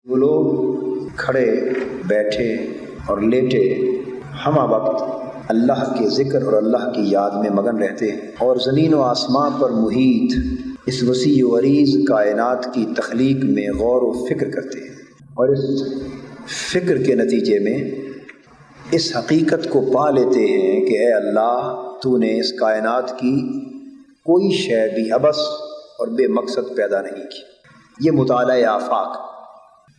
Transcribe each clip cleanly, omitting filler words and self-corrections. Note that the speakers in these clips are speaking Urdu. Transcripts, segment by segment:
وہ لوگ کھڑے بیٹھے اور لیٹے ہمہ وقت اللہ کے ذکر اور اللہ کی یاد میں مگن رہتے ہیں، اور زمین و آسمان پر محیط اس وسیع و عریض کائنات کی تخلیق میں غور و فکر کرتے ہیں، اور اس فکر کے نتیجے میں اس حقیقت کو پا لیتے ہیں کہ اے اللہ، تو نے اس کائنات کی کوئی شے بھی عبث اور بے مقصد پیدا نہیں کی۔ یہ مطالعہ آفاق،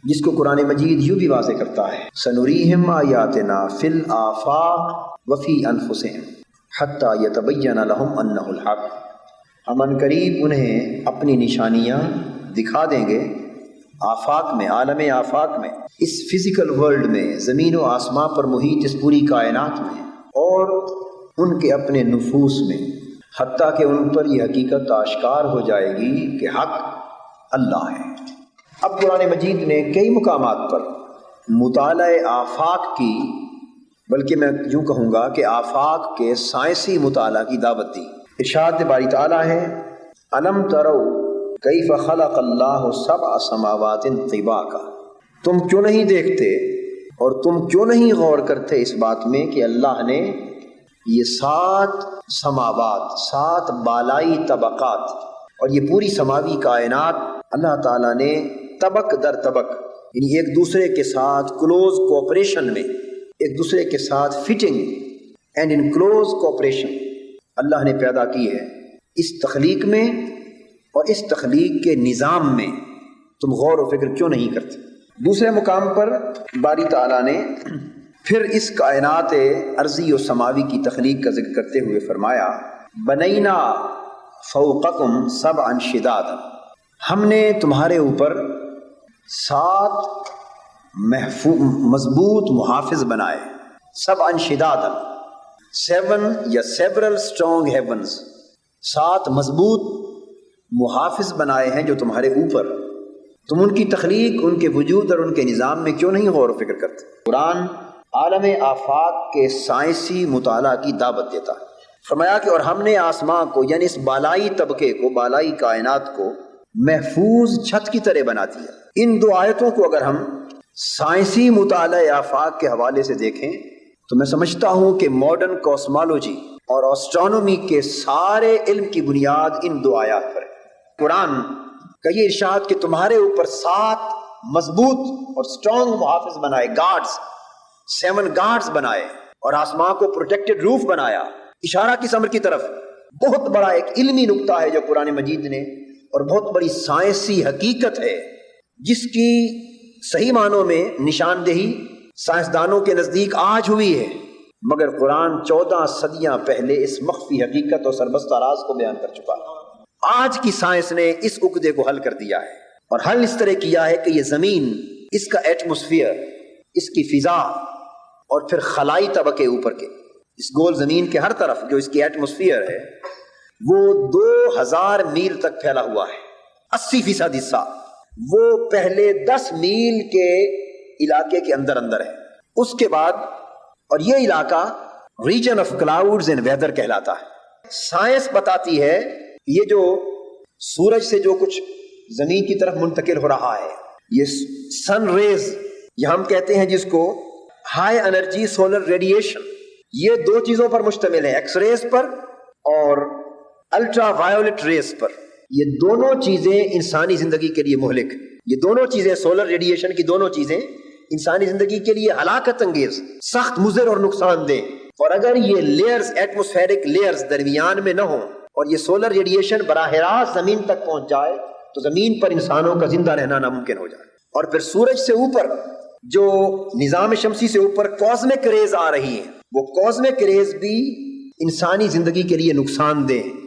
جس کو قرآن مجید یوں بھی واضح کرتا ہے، سنریہم آیاتنا فی الآفاق وفی انفسہم حتی یتبین لہم انہ الحق۔ ہم عنقریب انہیں اپنی نشانیاں دکھا دیں گے آفاق میں، عالم آفاق میں، اس فزیکل ورلڈ میں، زمین و آسمان پر محیط اس پوری کائنات میں، اور ان کے اپنے نفوس میں، حتیٰ کہ ان پر یہ حقیقت آشکار ہو جائے گی کہ حق اللہ ہے۔ اب قرآن مجید نے کئی مقامات پر مطالعہ آفاق کی، بلکہ میں یوں کہوں گا کہ آفاق کے سائنسی مطالعہ کی دعوت دی۔ ارشاد باری تعالیٰ ہے، الم تروا کیف خلق اللہ سبع سماوات طباقا۔ تم کیوں نہیں دیکھتے اور تم کیوں نہیں غور کرتے اس بات میں کہ اللہ نے یہ 7 سماوات، 7 بالائی طبقات، اور یہ پوری سماوی کائنات اللہ تعالیٰ نے طبق در طبق، یعنی ایک دوسرے کے ساتھ کلوز کوپریشن میں، ایک دوسرے کے ساتھ fitting and in close cooperation اللہ نے پیدا کی ہے۔ اس تخلیق میں اور اس تخلیق کے نظام میں تم غور و فکر کیوں نہیں کرتے؟ دوسرے مقام پر باری تعالیٰ نے پھر اس کائنات ارضی و سماوی کی تخلیق کا ذکر کرتے ہوئے فرمایا، بنینا فوقکم سبعا شدادا، ہم نے تمہارے اوپر 7 مضبوط محافظ بنائے، سبعا شدادا، 7 یا several strong heavens، 7 مضبوط محافظ بنائے ہیں جو تمہارے اوپر۔ تم ان کی تخلیق، ان کے وجود اور ان کے نظام میں کیوں نہیں غور و فکر کرتے؟ قرآن عالم آفاق کے سائنسی مطالعہ کی دعوت دیتا ہے۔ فرمایا کہ اور ہم نے آسمان کو، یعنی اس بالائی طبقے کو، بالائی کائنات کو محفوظ چھت کی طرح بنا دیا۔ ان 2 آیتوں کو اگر ہم سائنسی مطالعہ آفاق کے حوالے سے دیکھیں تو میں سمجھتا ہوں کہ ماڈرن کوسمالوجی اور اسٹرانومی کے سارے علم کی بنیاد ان 2 آیات پر ہے۔ قرآن کا یہ ارشاد کہ تمہارے اوپر 7 مضبوط اور اسٹرانگ محافظ بنائے، گارڈز، 7 گارڈز بنائے، اور آسمان کو پروٹیکٹڈ روف بنایا، اشارہ کس امر کی طرف؟ بہت بڑا ایک علمی نقطہ ہے جو قرآن مجید نے، اور بہت بڑی سائنسی حقیقت ہے جس کی صحیح معنوں میں نشاندہی سائنسدانوں کے نزدیک آج ہوئی ہے، مگر قرآن 14 صدیاں پہلے اس مخفی حقیقت اور سربستہ راز کو بیان کر چکا ہے۔ آج کی سائنس نے اس عقدے کو حل کر دیا ہے، اور حل اس طرح کیا ہے کہ یہ زمین، اس کا ایٹماسفیئر، اس کی فضا، اور پھر خلائی طبقے اوپر کے، اس گول زمین کے ہر طرف جو اس کی ایٹماسفیئر ہے، وہ 2000 میل تک پھیلا ہوا ہے۔ 80% حصہ وہ پہلے 10 میل کے علاقے کے اندر ہے۔ اس کے بعد، اور یہ علاقہ region of clouds and whether کہلاتا ہے۔ سائنس بتاتی ہے یہ جو سورج سے جو کچھ زمین کی طرف منتقل ہو رہا ہے، یہ سن ریز، یہ ہم کہتے ہیں جس کو ہائی انرجی سولر ریڈیشن، یہ 2 چیزوں پر مشتمل ہے، ایکس ریز پر اور الٹرا وائیولٹ ریز پر۔ یہ دونوں چیزیں انسانی زندگی کے لیے مہلک، یہ دونوں چیزیں، سولر ریڈیشن کی دونوں چیزیں انسانی زندگی کے لیے ہلاکت انگیز، سخت مضر اور نقصان دہ، اور اگر یہ لیئرز، ایٹماسفیرک لیئرز درمیان میں نہ ہوں اور یہ سولر ریڈیشن براہ راست زمین تک پہنچ جائے تو زمین پر انسانوں کا زندہ رہنا ناممکن ہو جائے۔ اور پھر سورج سے اوپر، جو نظام شمسی سے اوپر کاسمک ریز آ رہی ہیں، وہ کاسمک ریز بھی انسانی زندگی کے لیے نقصان دہ ہیں۔